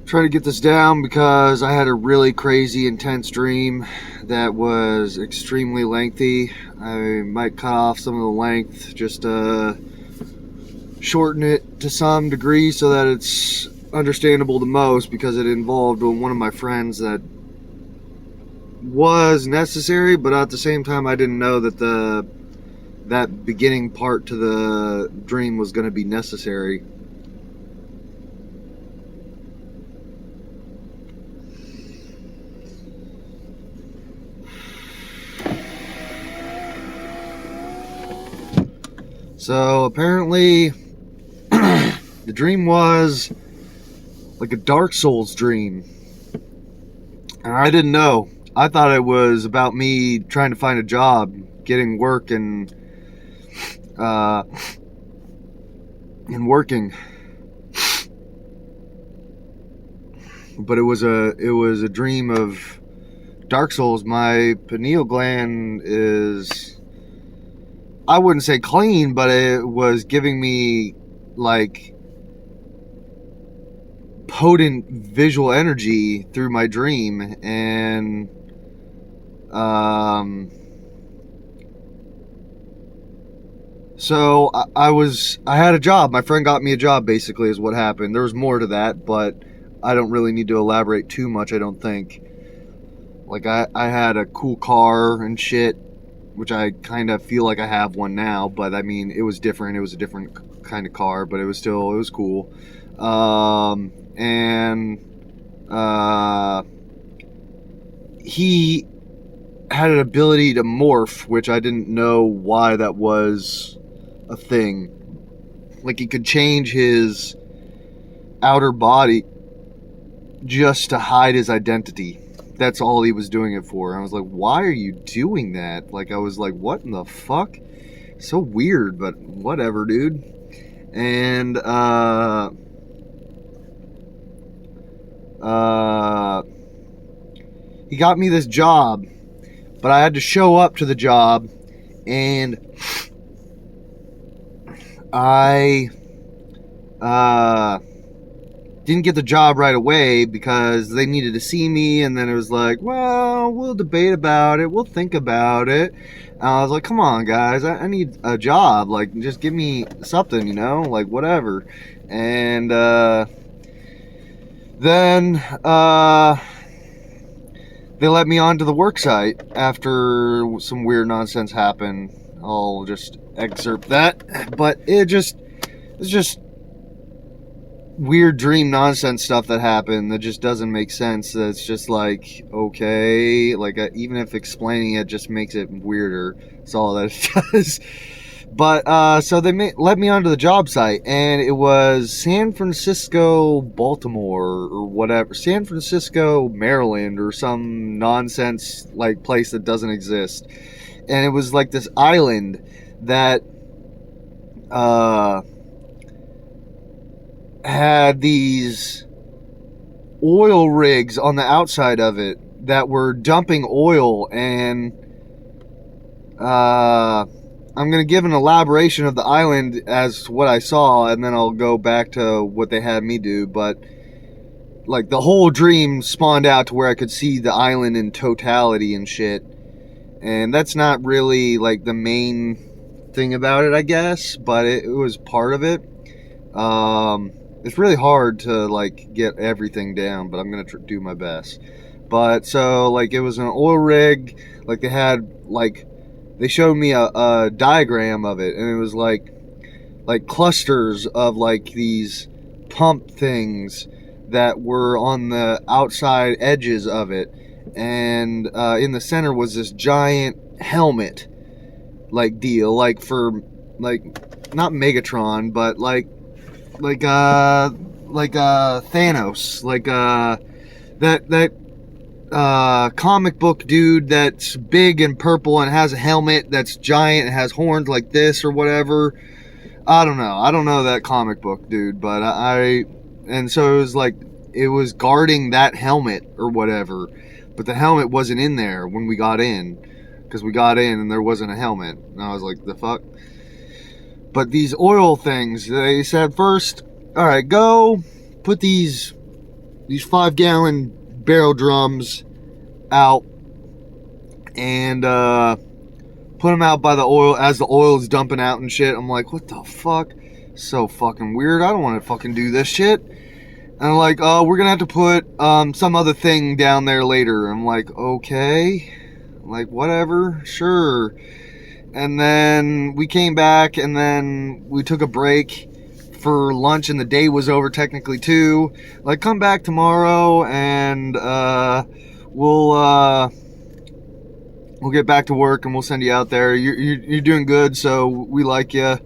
try to get this down because I had a really crazy, intense dream that was extremely lengthy. I might cut off some of the length just to shorten it to some degree so that it's understandable to most, because it involved one of my friends that was necessary, but at the same time I didn't know that that beginning part to the dream was going to be necessary. So apparently the dream was like a Dark Souls dream, and I didn't know. I thought it was about me trying to find a job, getting work, and working. But it was a dream of Dark Souls. My pineal gland is, I wouldn't say clean, but it was giving me like potent visual energy through my dream, and so I had a job. My friend got me a job, basically, is what happened. There was more to that, but I don't really need to elaborate too much, I don't think. Like, I had a cool car and shit, which I kind of feel like I have one now, but I mean, it was different. It was a different kind of car, but it was cool. He had an ability to morph, which I didn't know why that was a thing. Like, he could change his outer body just to hide his identity. That's all he was doing it for. And I was like, why are you doing that? Like, I was like, what in the fuck? So weird, but whatever, dude. And he got me this job, but I had to show up to the job, and I didn't get the job right away because they needed to see me, and then it was like, well, we'll debate about it, we'll think about it. And I was like, come on, guys, I need a job, like, just give me something, you know, like, whatever. And then they let me onto the work site after some weird nonsense happened. I'll just excerpt that, but it's just weird dream nonsense stuff that happened that just doesn't make sense. It's just like, okay, like, even if explaining it just makes it weirder. That's all that it does. But so they let me onto the job site, and it was San Francisco, Baltimore, or whatever, San Francisco, Maryland, or some nonsense like place that doesn't exist. And it was like this island that had these oil rigs on the outside of it that were dumping oil, and I'm going to give an elaboration of the island as what I saw, and then I'll go back to what they had me do. But like, the whole dream spawned out to where I could see the island in totality and shit, and that's not really like the main thing about it, I guess, but it was part of it. It's really hard to like get everything down, but I'm gonna do my best. But so, like, it was an oil rig. Like, they showed me a diagram of it, and it was like clusters of like these pump things that were on the outside edges of it, and in the center was this giant helmet like deal, like for like, not Megatron, but like Thanos, like that comic book dude that's big and purple and has a helmet that's giant and has horns like this or whatever. I don't know that comic book dude, but and so it was like, it was guarding that helmet or whatever, but the helmet wasn't in there when we got in, because we got in and there wasn't a helmet, and I was like, the fuck. But these oil things, they said first, all right, go put these these 5-gallon barrel drums out and put them out by the oil as the oil is dumping out and shit. I'm like, what the fuck? So fucking weird. I don't want to fucking do this shit. And I'm like, oh, we're gonna have to put some other thing down there later. I'm like, okay. I'm like, whatever, sure. And then we came back, and then we took a break for lunch, and the day was over technically too. Like, come back tomorrow, and we'll get back to work, and we'll send you out there. You're doing good, so we like you.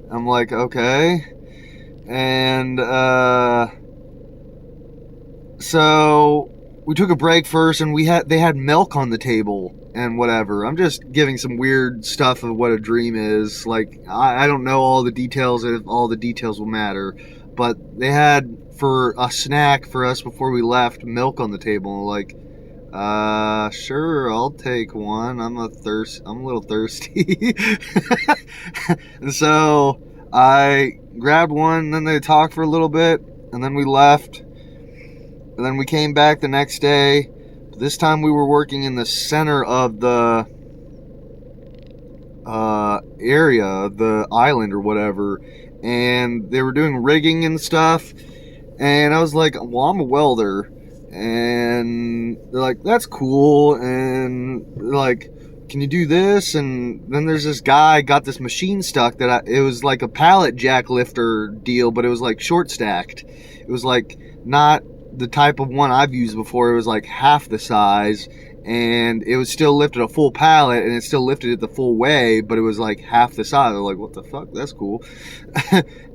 I'm like, okay. And so we took a break first, and they had milk on the table and whatever. I'm just giving some weird stuff of what a dream is. Like, I don't know all the details, if all the details will matter, but they had, for a snack for us before we left, milk on the table. Like, sure, I'll take one. I'm a little thirsty. And so I grabbed one, and then they talked for a little bit, and then we left. And then we came back the next day. This time we were working in the center of the area, the island or whatever. And they were doing rigging and stuff. And I was like, well, I'm a welder. And they're like, that's cool. And they're like, can you do this? And then there's this guy got this machine stuck that it was like a pallet jack lifter deal, but it was like short stacked. It was like not the type of one I've used before. It was like half the size, and it was still lifted a full pallet, and it still lifted it the full way, but it was like half the size. I was like, what the fuck? That's cool.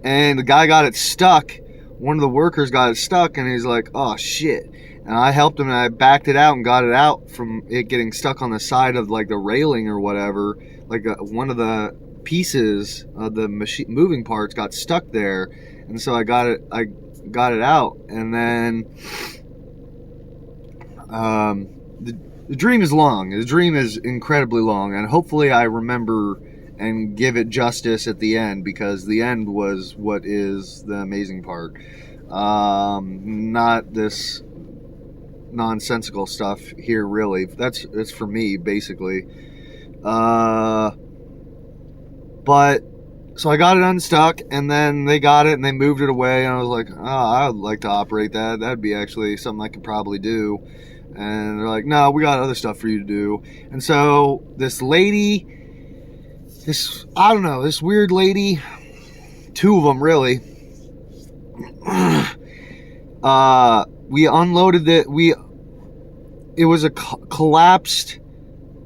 And the guy got it stuck. One of the workers got it stuck, and he's like, oh shit. And I helped him, and I backed it out and got it out from it getting stuck on the side of like the railing or whatever. Like one of the pieces of the machine moving parts got stuck there, and so I got it out. And then the dream is long. The dream is incredibly long, and hopefully I remember and give it justice at the end, because the end was what is the amazing part. Not this nonsensical stuff here, really. It's for me, basically. But so I got it unstuck, and then they got it and they moved it away, and I was like, oh, I would like to operate that. That'd be actually something I could probably do. And they're like, no, we got other stuff for you to do. And so this lady, this weird lady, two of them really, we unloaded it was a collapsed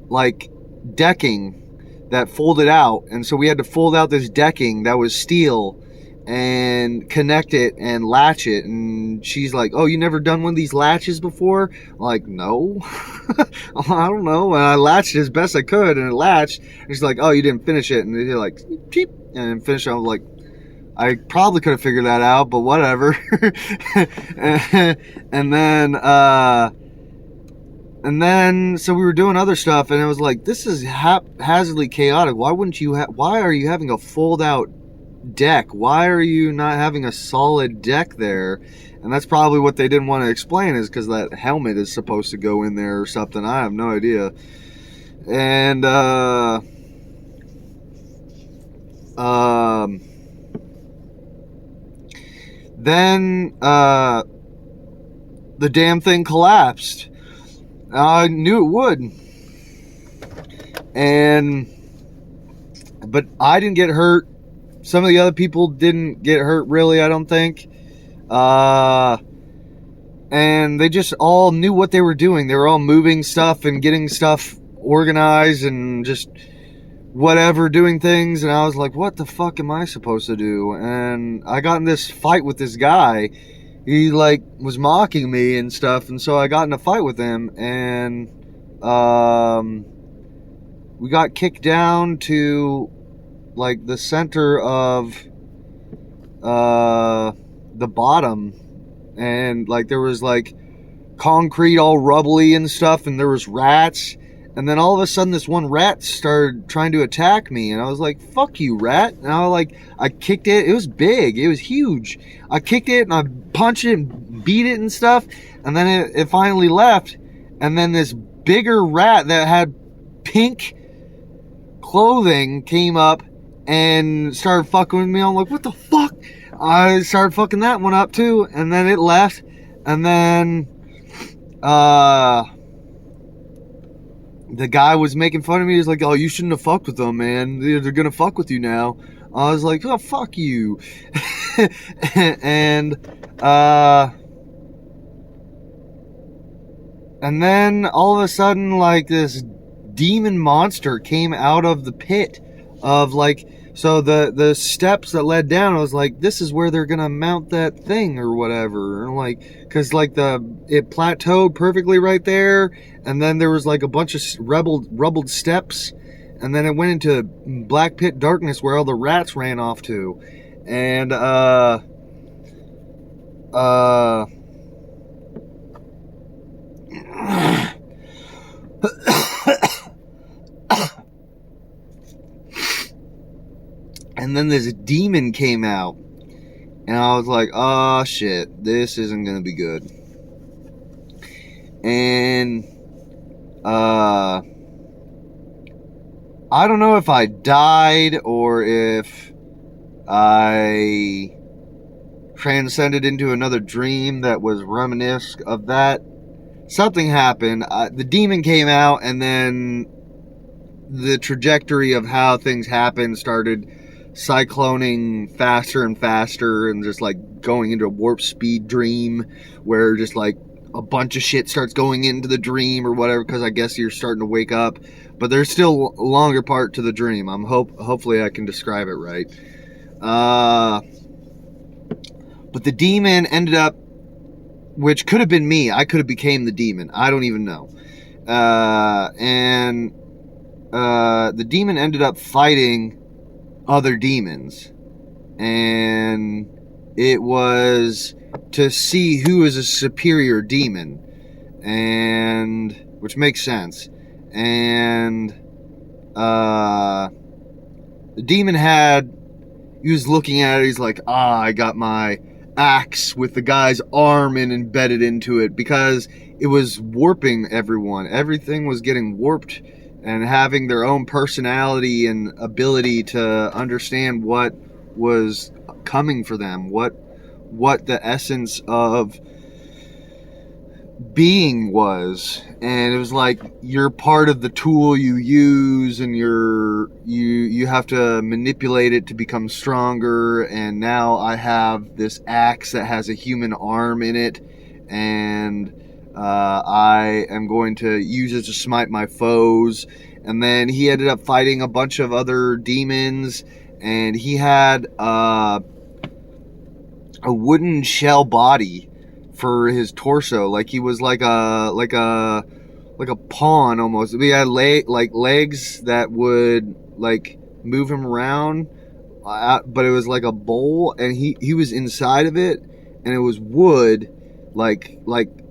like decking that folded out, and so we had to fold out this decking that was steel and connect it and latch it. And she's like, oh, you never done one of these latches before? I'm like, no. I don't know. And I latched it as best I could, and it latched, and she's like, oh, you didn't finish it. And they're like, cheap, and finish it. I was like, I probably could have figured that out, but whatever. And then, so we were doing other stuff, and it was like, this is haphazardly chaotic. Why are you having a fold-out deck? Why are you not having a solid deck there? And that's probably what they didn't want to explain, is because that helmet is supposed to go in there or something. I have no idea. And, then, the damn thing collapsed. I knew it would. But I didn't get hurt. Some of the other people didn't get hurt, really, I don't think. And they just all knew what they were doing. They were all moving stuff and getting stuff organized and just whatever, doing things. And I was like, what the fuck am I supposed to do? And I got in this fight with this guy. He like was mocking me and stuff, and so I got in a fight with him, and we got kicked down to like the center of the bottom, and like there was like concrete all rubbly and stuff, and there was rats, And then all of a sudden this one rat started trying to attack me, and I was like, fuck you, rat. And I kicked it. It was big. It was huge. I kicked it and I punched it and beat it and stuff. And then it finally left. And then this bigger rat that had pink clothing came up and started fucking with me. I'm like, what the fuck? I started fucking that one up too. And then it left. And then the guy was making fun of me. He was like, oh, you shouldn't have fucked with them, man. They're gonna fuck with you now. I was like, oh, fuck you. And then all of a sudden, like, this demon monster came out of the pit of, like, so the steps that led down, I was like, this is where they're gonna mount that thing or whatever. And like, cause like it plateaued perfectly right there, and then there was like a bunch of rubbled steps, and then it went into black pit darkness where all the rats ran off to. And and then this demon came out, and I was like, oh shit, this isn't gonna be good. And I don't know if I died or if I transcended into another dream that was reminiscent of that. Something happened. The demon came out, and then the trajectory of how things happened started cycloning faster and faster, and just like going into a warp speed dream where just like a bunch of shit starts going into the dream or whatever, because I guess you're starting to wake up, but there's still a longer part to the dream. Hopefully I can describe it right. But the demon ended up, which could have been me. I could have became the demon. I don't even know. And the demon ended up fighting other demons, and it was to see who is a superior demon, and which makes sense. And the demon he was looking at it, he's like, I got my axe with the guy's arm embedded into it, because it was warping everyone. Everything was getting warped and having their own personality and ability to understand what was coming for them, what the essence of being was. And it was like, you're part of the tool you use, and you have to manipulate it to become stronger. And now I have this axe that has a human arm in it, and I am going to use it to smite my foes. And then he ended up fighting a bunch of other demons, and he had a wooden shell body for his torso. Like he was like a pawn almost. He had legs that would like move him around, but it was like a bowl, and he was inside of it, and it was wood, like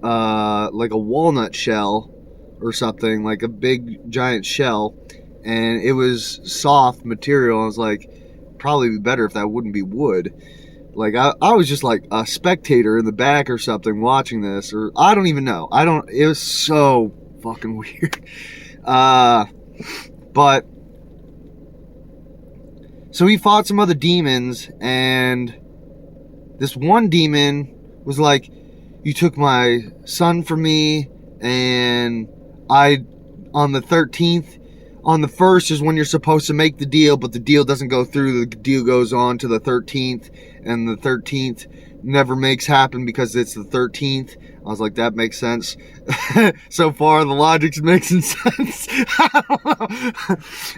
a walnut shell or something, like a big giant shell, and it was soft material. I was like, probably be better if that wouldn't be wood. Like I was just like a spectator in the back or something watching this, or I don't even know. It was so fucking weird. But so he fought some other demons, and this one demon was like, you took my son from me, and on the 13th, on the 1st is when you're supposed to make the deal, but the deal doesn't go through. The deal goes on to the 13th, and the 13th never makes happen because it's the 13th. I was like, that makes sense. So far, the logic's making sense. I don't know.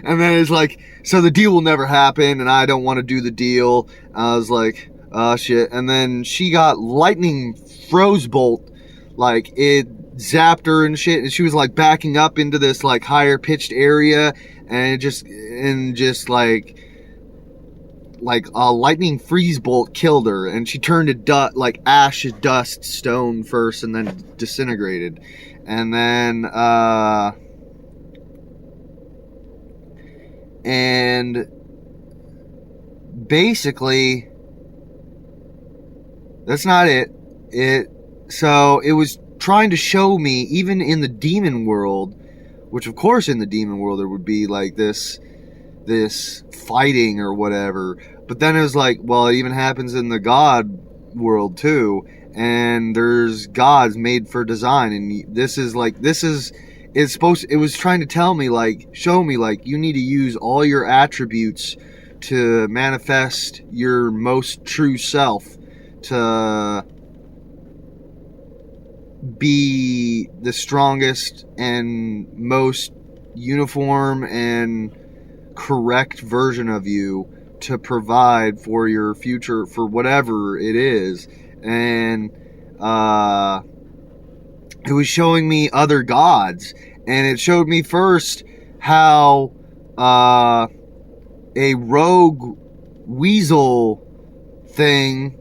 And then it's like, so the deal will never happen, and I don't want to do the deal. I was like, oh shit. And then she got lightning froze bolt, like it zapped her and shit, and she was like backing up into this like higher pitched area, and just like a lightning freeze bolt killed her, and she turned to like ash, dust, stone first, and then disintegrated. And then And basically, that's not it. So it was trying to show me, even in the demon world, which of course in the demon world there would be like this fighting or whatever. But then it was like, well, it even happens in the God world too. And there's gods made for design. And it was trying to tell me, like, show me, like, you need to use all your attributes to manifest your most true self, to be the strongest and most uniform and correct version of you to provide for your future, for whatever it is. And it was showing me other gods, and it showed me first how a rogue weasel thing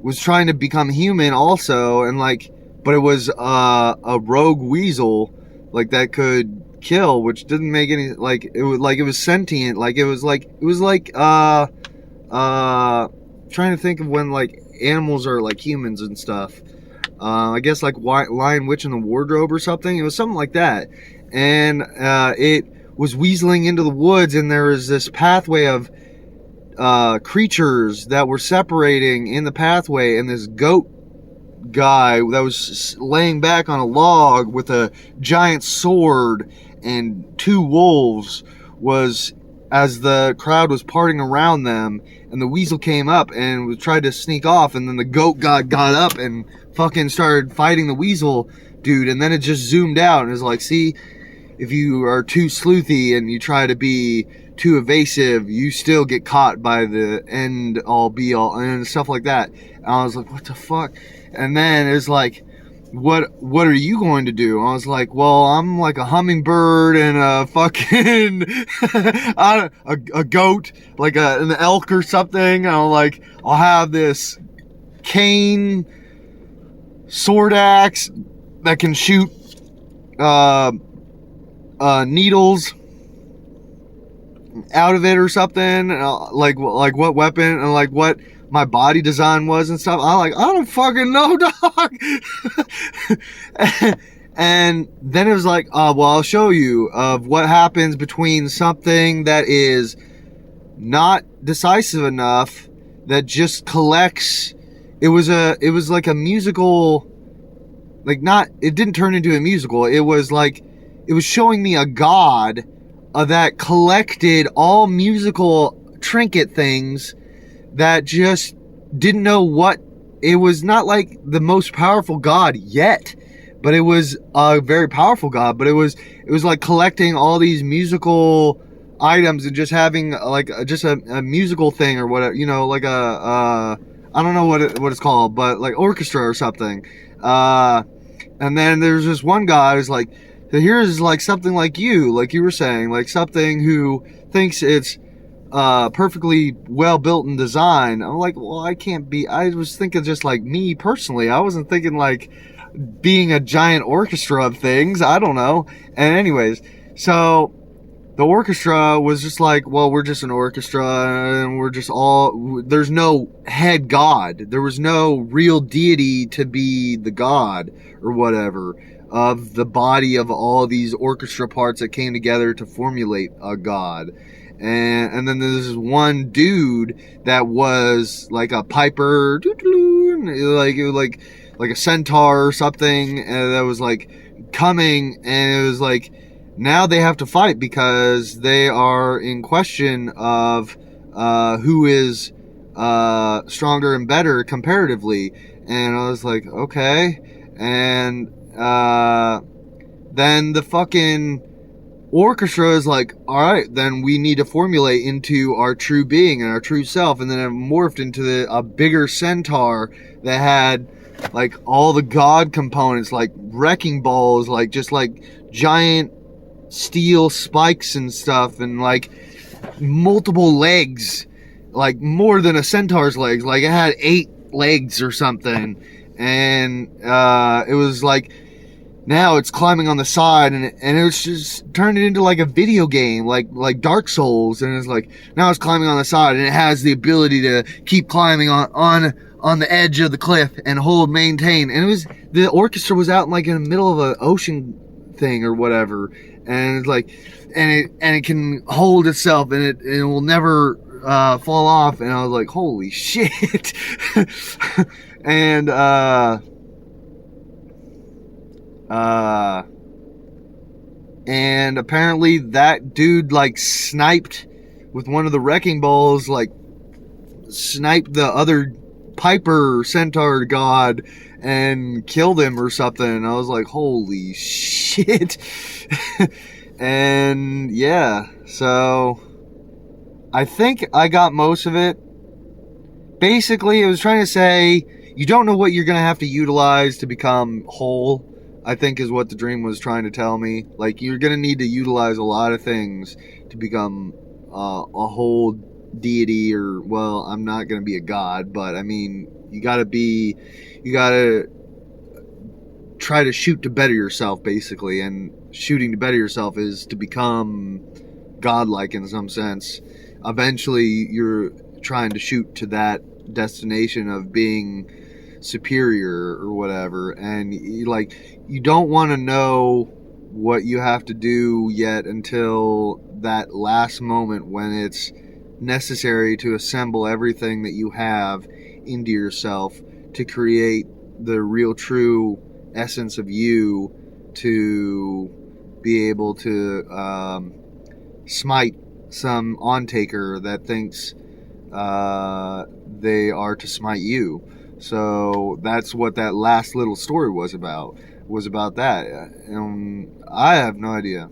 was trying to become human also, and like, but it was a rogue weasel, like, that could kill, which didn't make any, like, it was sentient, like it was like trying to think of when, like, animals are like humans and stuff. I guess like Lion, Witch, and the Wardrobe or something. It was something like that. And it was weaseling into the woods, and there was this pathway of creatures that were separating in the pathway, and this goat guy that was laying back on a log with a giant sword and two wolves was, as the crowd was parting around them, and the weasel came up and tried to sneak off, and then the goat got up and fucking started fighting the weasel dude, and then it just zoomed out and it was like, see, if you are too sleuthy and you try to be too evasive, you still get caught by the end all be all and stuff like that. And I was like, what the fuck? And then it's like, what are you going to do? I was like, well, I'm like a hummingbird and a fucking a goat, like an elk or something. And I'm like, I'll have this cane sword axe that can shoot needles out of it or something, like what weapon and like what my body design was and stuff. I don't fucking know, dog. And then it was like, well, I'll show you of what happens between something that is not decisive enough, that just collects. It was like a musical, like, not, it didn't turn into a musical. It was like, it was showing me a god that collected all musical trinket things that just didn't know what. It was not like the most powerful god yet, but it was a very powerful god. But it was like collecting all these musical items and just having like just a musical thing or whatever, you know, like I don't know what it's called, but like orchestra or something. And then there's this one guy who's like, here's like something like you were saying, like something who thinks it's perfectly well built and designed. I'm like, well, I was thinking just like me personally. I wasn't thinking like being a giant orchestra of things. I don't know. And anyways, so the orchestra was just like, well, we're just an orchestra and we're just all, there's no head god. There was no real deity to be the god or whatever of the body of all these orchestra parts that came together to formulate a god. And then there's this one dude that was like a piper, like a centaur or something, and that was like coming, and it was like, now they have to fight because they are in question of who is stronger and better comparatively. And I was like, okay. And then the fucking orchestra is like, all right, then we need to formulate into our true being and our true self. And then it morphed into a bigger centaur that had like all the god components, like wrecking balls, like just like giant steel spikes and stuff, and like multiple legs, like more than a centaur's legs, like it had 8 legs or something. And it was like now it's climbing on the side, and it's just turned it into like a video game, like Dark Souls, and it's like now it's climbing on the side, and it has the ability to keep climbing on the edge of the cliff and maintain. And the orchestra was out in the middle of an ocean thing or whatever, and it's like, and it can hold itself, and it will never fall off. And I was like, holy shit. And and apparently that dude sniped with one of the wrecking balls, sniped the other Piper Centaur god and killed him or something. And I was like, holy shit. And yeah, so I think I got most of it. Basically, it was trying to say you don't know what you're going to have to utilize to become whole, I think is what the dream was trying to tell me. You're going to need to utilize a lot of things to become a whole deity, or, well, I'm not going to be a god, but I mean, you got to try to shoot to better yourself, basically. And shooting to better yourself is to become godlike in some sense. Eventually, you're trying to shoot to that destination of being superior or whatever, and you don't want to know what you have to do yet until that last moment when it's necessary to assemble everything that you have into yourself to create the real true essence of you, to be able to smite some on-taker that thinks they are to smite you. So that's what that last little story was about that. I have no idea.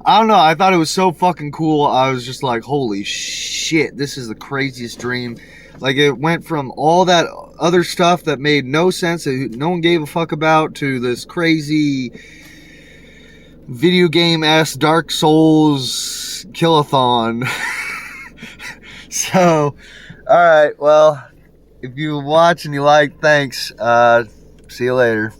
I don't know, I thought it was so fucking cool. I was just like, holy shit, this is the craziest dream. It went from all that other stuff that made no sense, that no one gave a fuck about, to this crazy video game-ass Dark Souls killathon. So, alright, well, if you watch and you like, thanks. See you later.